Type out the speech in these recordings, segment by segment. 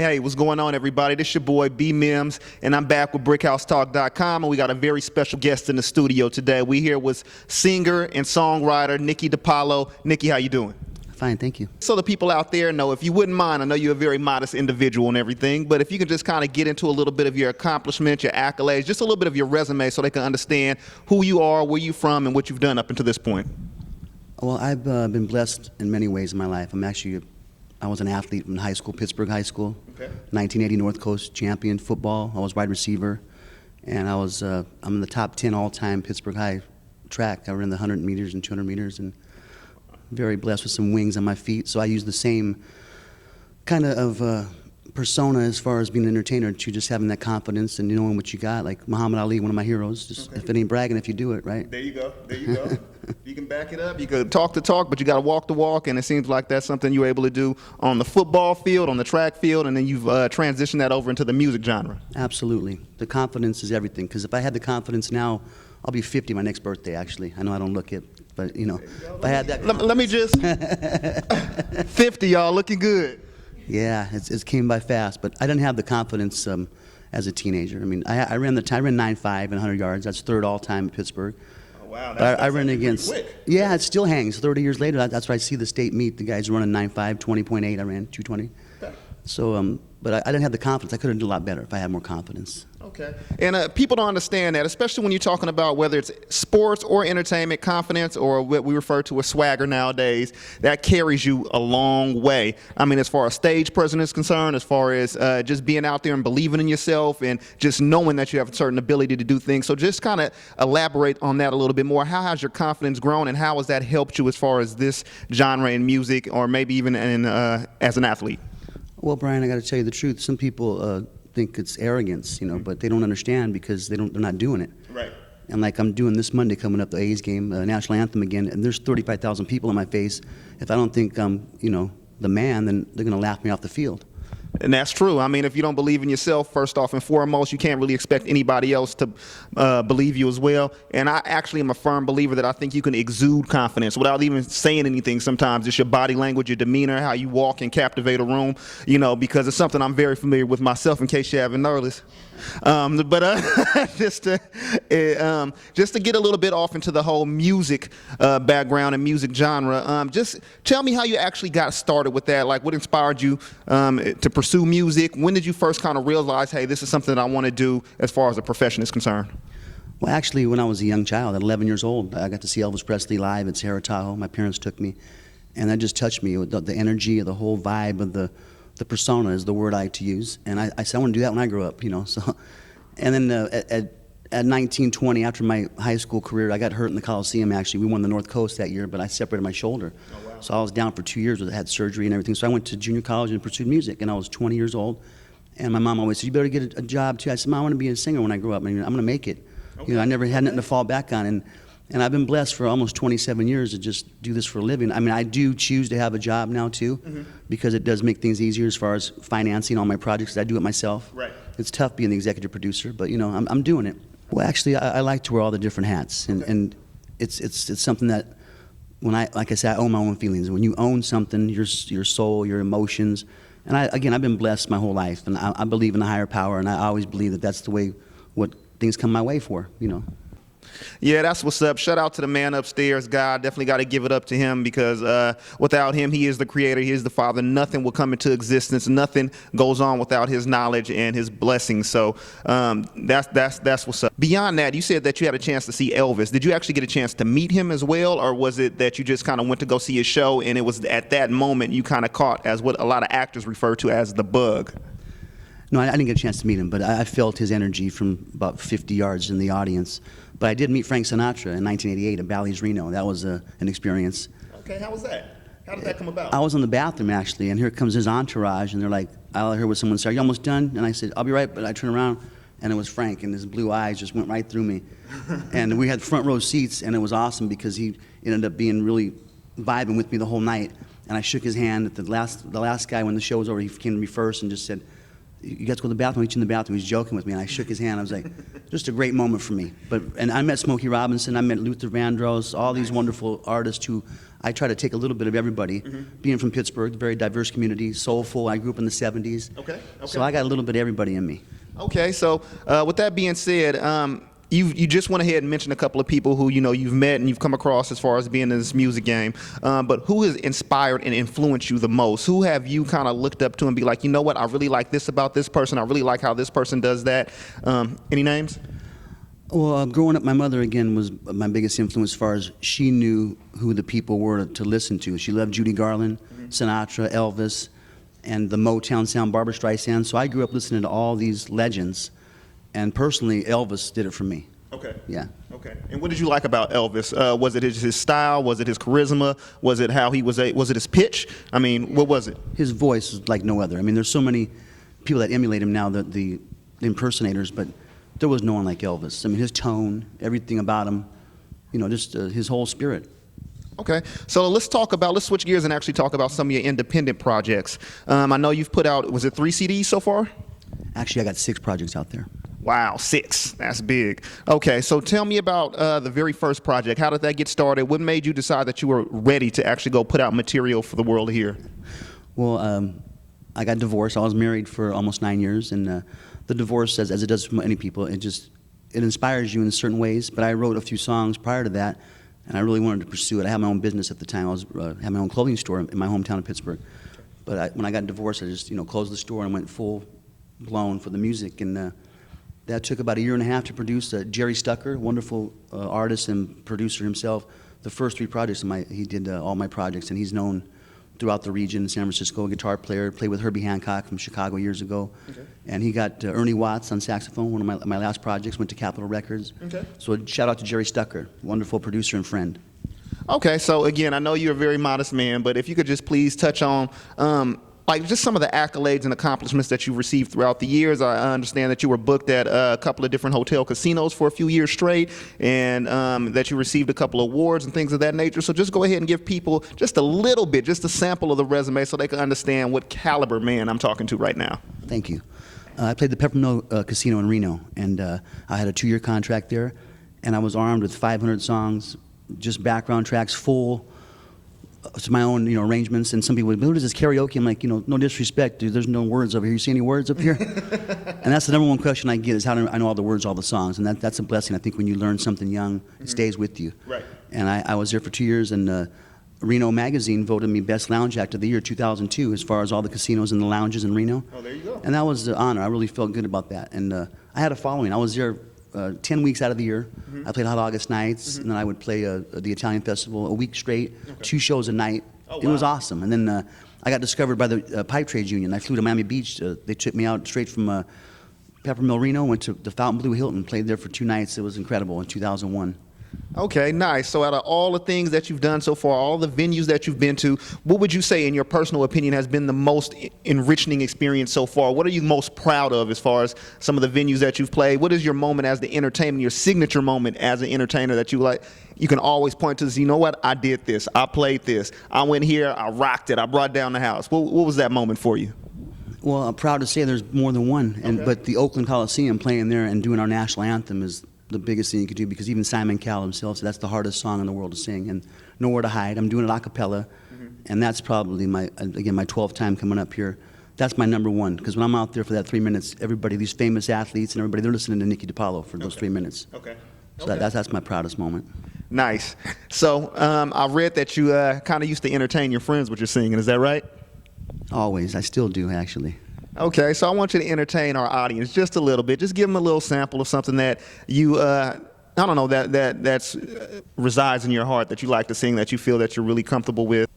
Hey, what's going on, everybody? This your boy B Mims, and I'm back with BrickHouseTalk.com, and we got a very special guest in the studio today. We here with singer and songwriter Nicky DePaola. Nicky, how you doing? Fine, thank you. So the people out there know, if you wouldn't mind, I know you're a very modest individual and everything, but if you can just kind of get into a little bit of your accomplishments, your accolades, just a little bit of your resume so they can understand who you are, where you're from, and what you've done up until this point. Well, I've been blessed in many ways in my life. I was an athlete in high school, Pittsburg High School, Okay. 1980 North Coast champion football. I was wide receiver, and I'm in the top 10 all-time Pittsburgh High track. I ran the 100 meters and 200 meters, and very blessed with some wings on my feet. So I use the same kind of persona as far as being an entertainer, to just having that confidence and knowing what you got. Like Muhammad Ali, one of my heroes. Just, if it ain't bragging, if you do it, right? There you go. There you go. You can back it up. You can talk the talk, but you got to walk the walk, and it seems like that's something you're able to do on the football field, on the track field, and then you've transitioned that over into the music genre. Absolutely. The confidence is everything, because if I had the confidence now, I'll be 50 my next birthday, actually. I know I don't look it, but, you know, if I had that Let me just... 50, y'all, looking good. Yeah, it came by fast, but I didn't have the confidence as a teenager. I mean, I ran 9.5 and 100 yards. That's third all-time at Pittsburgh. Oh, wow. I ran against... quick. Yeah, it still hangs. 30 years later, that's why I see the state meet. The guys running 9.5, 20.8. I ran 220. Okay. So, but I didn't have the confidence. I could have done a lot better if I had more confidence. Okay. And people don't understand that, especially when you're talking about whether it's sports or entertainment, confidence, or what we refer to as swagger nowadays, that carries you a long way. I mean, as far as stage presence is concerned, as far as just being out there and believing in yourself and just knowing that you have a certain ability to do things. So just kind of elaborate on that a little bit more. How has your confidence grown, and how has that helped you as far as this genre in music, or maybe even as an athlete? Well, Brian, I got to tell you the truth. Some people think it's arrogance, you know, but they don't understand because they're not doing it. Right. And like I'm doing this Monday coming up, the A's game, national anthem again, and there's 35,000 people in my face. If I don't think I'm, you know, the man, then they're going to laugh me off the field. And that's true. I mean, if you don't believe in yourself, first off and foremost, you can't really expect anybody else to believe you as well. And I actually am a firm believer that I think you can exude confidence without even saying anything sometimes. It's your body language, your demeanor, how you walk and captivate a room, you know, because it's something I'm very familiar with myself, in case you haven't noticed. Just to get a little bit off into the whole music background and music genre, just tell me how you actually got started with that. Like, what inspired you to pursue music? When did you first kind of realize, hey, this is something that I want to do as far as a profession is concerned? Well, actually, when I was a young child, at 11 years old, I got to see Elvis Presley live at Lake Tahoe. My parents took me, and that just touched me. The energy, the whole vibe of the persona is the word I like to use. And I said, I want to do that when I grow up, you know. So, and then at 19, 20, after my high school career, I got hurt in the Coliseum, actually. We won the North Coast that year, but I separated my shoulder. Oh, wow. So I was down for 2 years. I had surgery and everything. So I went to junior college and pursued music, and I was 20 years old. And my mom always said, you better get a job, too. I said, Mom, I want to be a singer when I grow up. I mean, I'm going to make it. Okay. You know, I never had nothing to fall back on. And I've been blessed for almost 27 years to just do this for a living. I mean, I do choose to have a job now, too, because it does make things easier as far as financing all my projects. I do it myself. Right. It's tough being the executive producer, but, you know, I'm doing it. Well, actually, I like to wear all the different hats, and it's something that, like I said, I own my own feelings. When you own something, your soul, your emotions, and I've been blessed my whole life, and I believe in a higher power, and I always believe that that's the way what things come my way for, you know. Yeah, that's what's up. Shout out to the man upstairs, God. Definitely got to give it up to him, because without him, he is the creator, he is the father. Nothing will come into existence. Nothing goes on without his knowledge and his blessings. So that's what's up. Beyond that, you said that you had a chance to see Elvis. Did you actually get a chance to meet him as well, or was it that you just kind of went to go see his show, and it was at that moment you kind of caught as what a lot of actors refer to as the bug? No, I didn't get a chance to meet him, but I felt his energy from about 50 yards in the audience. But I did meet Frank Sinatra in 1988 at Bally's Reno. That was an experience. Okay, how was that? How did that come about? I was in the bathroom, actually, and here comes his entourage, and they're like, I heard what someone say, are you almost done? And I said, I'll be right, but I turned around, and it was Frank, and his blue eyes just went right through me. And we had front row seats, and it was awesome because he ended up being really vibing with me the whole night. And I shook his hand. The last guy, when the show was over, he came to me first and just said, you guys go to the bathroom, I'll meet you in the bathroom. He's joking with me, and I shook his hand. I was like, just a great moment for me. And I met Smokey Robinson, I met Luther Vandross, all these wonderful artists who I try to take a little bit of everybody. Being from Pittsburgh, very diverse community, soulful. I grew up in the 70s. Okay. So I got a little bit of everybody in me. Okay, so with that being said, you just went ahead and mentioned a couple of people who you've met and you've come across as far as being in this music game. But who has inspired and influenced you the most? Who have you kind of looked up to and be like, you know what, I really like this about this person. I really like how this person does that. Any names? Well, growing up, my mother, again, was my biggest influence as far as she knew who the people were to listen to. She loved Judy Garland, Sinatra, Elvis, and the Motown sound, Barbra Streisand. So I grew up listening to all these legends. And personally, Elvis did it for me. Okay. Yeah. Okay. And what did you like about Elvis? Was it his style? Was it his charisma? Was it how he was it his pitch? I mean, what was it? His voice is like no other. I mean, there's so many people that emulate him now, the impersonators, but there was no one like Elvis. I mean, his tone, everything about him, just his whole spirit. Okay, so let's switch gears and actually talk about some of your independent projects. I know you've put out, was it 3 CDs so far? Actually, I got 6 projects out there. Wow, 6. That's big. Okay, so tell me about the very first project. How did that get started? What made you decide that you were ready to actually go put out material for the world to hear? Well, I got divorced. I was married for almost 9 years, and the divorce, as it does for many people, it inspires you in certain ways. But I wrote a few songs prior to that, and I really wanted to pursue it. I had my own business at the time. I had my own clothing store in my hometown of Pittsburgh. But when I got divorced, I just closed the store and went full blown for the music, and that took about 1.5 years to produce. Jerry Stucker, wonderful artist and producer himself. The first 3 projects he did all my projects, and he's known throughout the region. San Francisco, guitar player, played with Herbie Hancock from Chicago years ago. Okay. And he got Ernie Watts on saxophone. One of my last projects went to Capitol Records. Okay. So shout out to Jerry Stucker, wonderful producer and friend. Okay, so again, I know you're a very modest man, but if you could just please touch on like just some of the accolades and accomplishments that you've received throughout the years. I understand that you were booked at a couple of different hotel casinos for a few years straight, and that you received a couple of awards and things of that nature. So just go ahead and give people just a little bit, just a sample of the resume so they can understand what caliber man I'm talking to right now. Thank you. I played the Peppermill Casino in Reno, and I had a 2-year contract there, and I was armed with 500 songs, just background tracks, full to my own, arrangements. And some people would, what is this, karaoke? I'm like, no disrespect, dude, there's no words over here. You see any words up here? And that's the number one question I get is how do I know all the words, all the songs? And that's a blessing. I think when you learn something young, it stays with you. Right. And I was there for 2 years, and Reno Magazine voted me Best Lounge Act of the Year 2002 as far as all the casinos and the lounges in Reno. Oh, there you go. And that was the honor. I really felt good about that. And I had a following. I was there 10 weeks out of the year. I played Hot August Nights, and then I would play the Italian Festival a week straight, 2 shows a night. Oh, wow. It was awesome. And then I got discovered by the Pipe Trades Union. I flew to Miami Beach. They took me out straight from Peppermill, Reno, went to the Fontainebleau Hilton, played there for 2 nights. It was incredible in 2001. Okay, nice. So out of all the things that you've done so far, all the venues that you've been to, what would you say, in your personal opinion, has been the most enriching experience so far? What are you most proud of as far as some of the venues that you've played? What is your moment as the entertainer, your signature moment as an entertainer that you can always point to, you know what, I did this, I played this, I went here, I rocked it, I brought down the house. What was that moment for you? Well, I'm proud to say there's more than one, but the Oakland Coliseum, playing there and doing our national anthem is the biggest thing you could do, because even Simon Cowell himself said that's the hardest song in the world to sing, and Nowhere to Hide. I'm doing it a cappella, and that's probably my 12th time coming up here. That's my number one, because when I'm out there for that 3 minutes, everybody, these famous athletes and everybody, they're listening to Nicky DePaola for those 3 minutes. Okay. So that's my proudest moment. Nice. So I read that you kind of used to entertain your friends with your singing. Is that right? Always. I still do, actually. Okay, so I want you to entertain our audience just a little bit. Just give them a little sample of something that you, I don't know, that's resides in your heart, that you like to sing, that you feel that you're really comfortable with.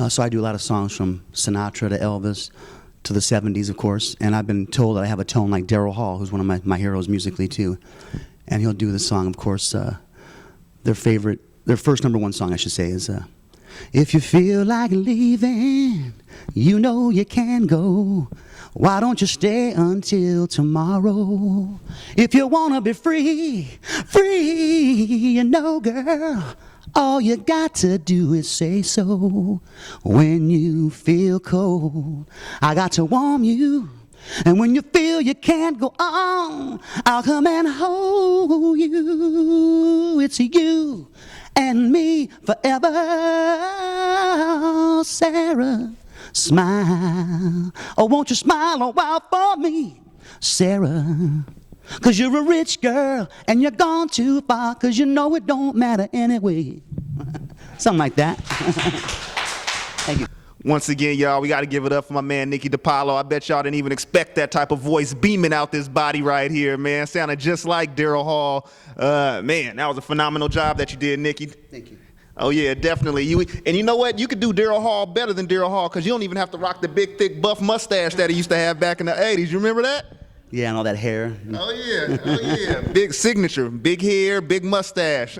So I do a lot of songs from Sinatra to Elvis to the 70s, of course, and I've been told that I have a tone like Daryl Hall, who's one of my heroes musically too. And he'll do the song, of course, their first number one song, I should say, is if you feel like leaving, you know you can go. Why don't you stay until tomorrow? If you want to be free, you know, girl, all you got to do is say so. When you feel cold, I got to warm you. And when you feel you can't go on, I'll come and hold you. It's you and me forever. Sarah, smile. Oh, won't you smile a while for me, Sarah? 'Cause you're a rich girl and you're gone too far, 'cause you know it don't matter anyway. Something like that. Thank you. Once again, y'all, we got to give it up for my man, Nicky DePaola. I bet y'all didn't even expect that type of voice beaming out this body right here, man. Sounded just like Daryl Hall. Man, that was a phenomenal job that you did, Nicky. Thank you. Oh, yeah, definitely. And you know what? You could do Daryl Hall better than Daryl Hall because you don't even have to rock the big, thick, buff mustache that he used to have back in the 80s. You remember that? Yeah, and all that hair. Oh, yeah. Oh, yeah. Big signature. Big hair, big mustache.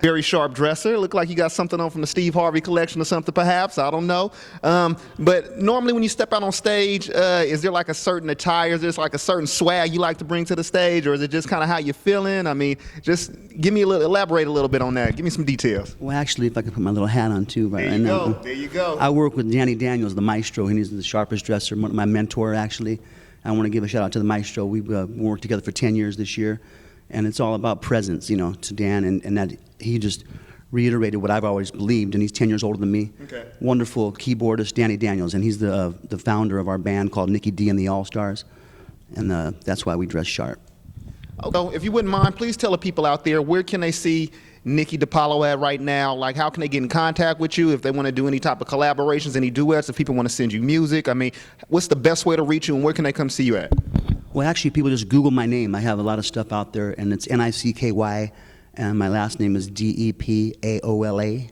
Very sharp dresser. Look like you got something on from the Steve Harvey collection or something, perhaps. I don't know. But normally when you step out on stage, is there like a certain attire? Is there like a certain swag you like to bring to the stage? Or is it just kind of how you're feeling? I mean, just elaborate a little bit on that. Give me some details. Well, actually, if I could put my little hat on, too. Right, There you go. There you go. I work with Danny Daniels, the maestro. He's the sharpest dresser, my mentor, actually. I want to give a shout out to the maestro. We've worked together for 10 years this year, and it's all about presence, you know, to Dan, and that he just reiterated what I've always believed, and he's 10 years older than me. Okay. Wonderful keyboardist, Danny Daniels, and he's the founder of our band called Nicky D and the All-Stars, and that's why we dress sharp. So if you wouldn't mind, please tell the people out there, where can they see Nicky DePaola at right now? Like, how can they get in contact with you if they want to do any type of collaborations, any duets, if people want to send you music? I mean, what's the best way to reach you, and where can they come see you at? Well, actually, people just Google my name. I have a lot of stuff out there, and it's Nicky, and my last name is Depaola.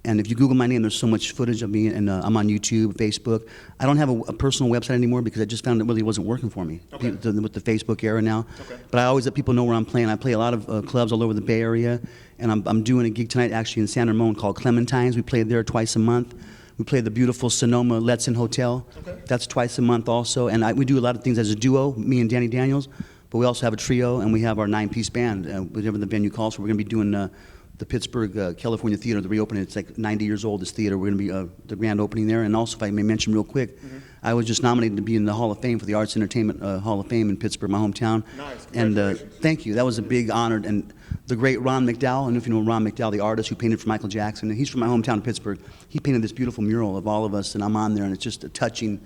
And if you Google my name, there's so much footage of me, and I'm on YouTube, Facebook. I don't have a personal website anymore because I just found it really wasn't working for me with the Facebook era now. Okay. But I always let people know where I'm playing. I play a lot of clubs all over the Bay Area, and I'm doing a gig tonight actually in San Ramon called Clementine's. We play there twice a month. We play the beautiful Sonoma Letson Hotel. Okay. That's twice a month also. And we do a lot of things as a duo, me and Danny Daniels. But we also have a trio, and we have our 9-piece band. Whatever the venue calls for, we're going to be doing the Pittsburg, California Theater, the reopening. It's like 90 years old, this theater. We're going to be the grand opening there. And also, if I may mention real quick, I was just nominated to be in the Hall of Fame for the Arts Entertainment Hall of Fame in Pittsburgh, my hometown. Nice. And thank you. That was a big honor. And the great Ron McDowell, I don't know if you know Ron McDowell, the artist who painted for Michael Jackson. He's from my hometown, Pittsburgh. He painted this beautiful mural of all of us, and I'm on there, and it's just a touching.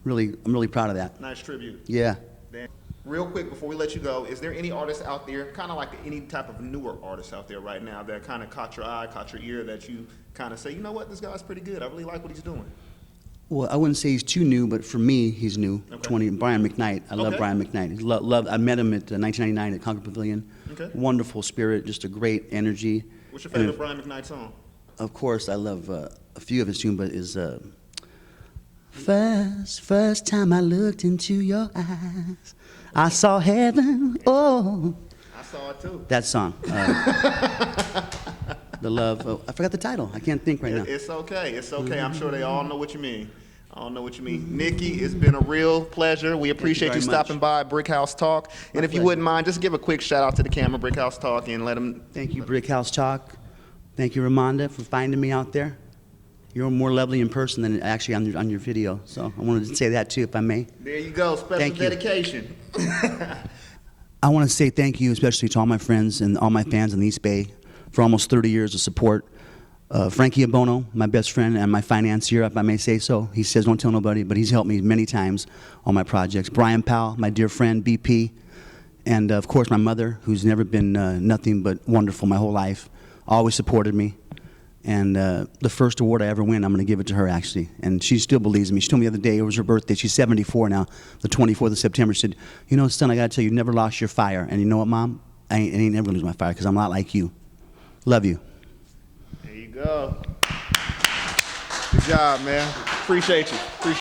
I'm really proud of that. Nice tribute. Yeah. Real quick before we let you go, is there any artists out there, kind of like any type of newer artists out there right now that kind of caught your eye, caught your ear, that you kind of say, you know what, this guy's pretty good. I really like what he's doing. Well, I wouldn't say he's too new, but for me, he's new. Okay. Brian McKnight. I love Brian McKnight. I met him at 1999 at Concord Pavilion. Okay. Wonderful spirit, just a great energy. What's your favorite Brian McKnight song? Of course, I love a few of his tunes, but is First time I looked into your eyes, I saw heaven. Oh, I saw it too. That song. The love. I forgot the title. I can't think right now. It's okay. It's okay. I'm sure they all know what you mean. I don't know what you mean. Nicky, it's been a real pleasure. We appreciate you stopping by Brickhouse Talk. And if you wouldn't mind, just give a quick shout out to the camera, Brickhouse Talk, and let them. Thank you, Brickhouse Talk. Thank you, Ramonda, for finding me out there. You're more lovely in person than actually on your video. So I wanted to say that too, if I may. There you go. Special dedication. I want to say thank you, especially to all my friends and all my fans in the East Bay for almost 30 years of support. Frankie Abono, my best friend and my financier, if I may say so. He says don't tell nobody, but he's helped me many times on my projects. Brian Powell, my dear friend, BP. And of course my mother, who's never been nothing but wonderful my whole life, always supported me. And the first award I ever win, I'm going to give it to her, actually. And she still believes in me. She told me the other day, it was her birthday. She's 74 now, the 24th of September. She said, you know, son, I got to tell you, you never lost your fire. And you know what, Mom? I ain't never going to lose my fire because I'm a lot like you. Love you. There you go. Good job, man. Appreciate you.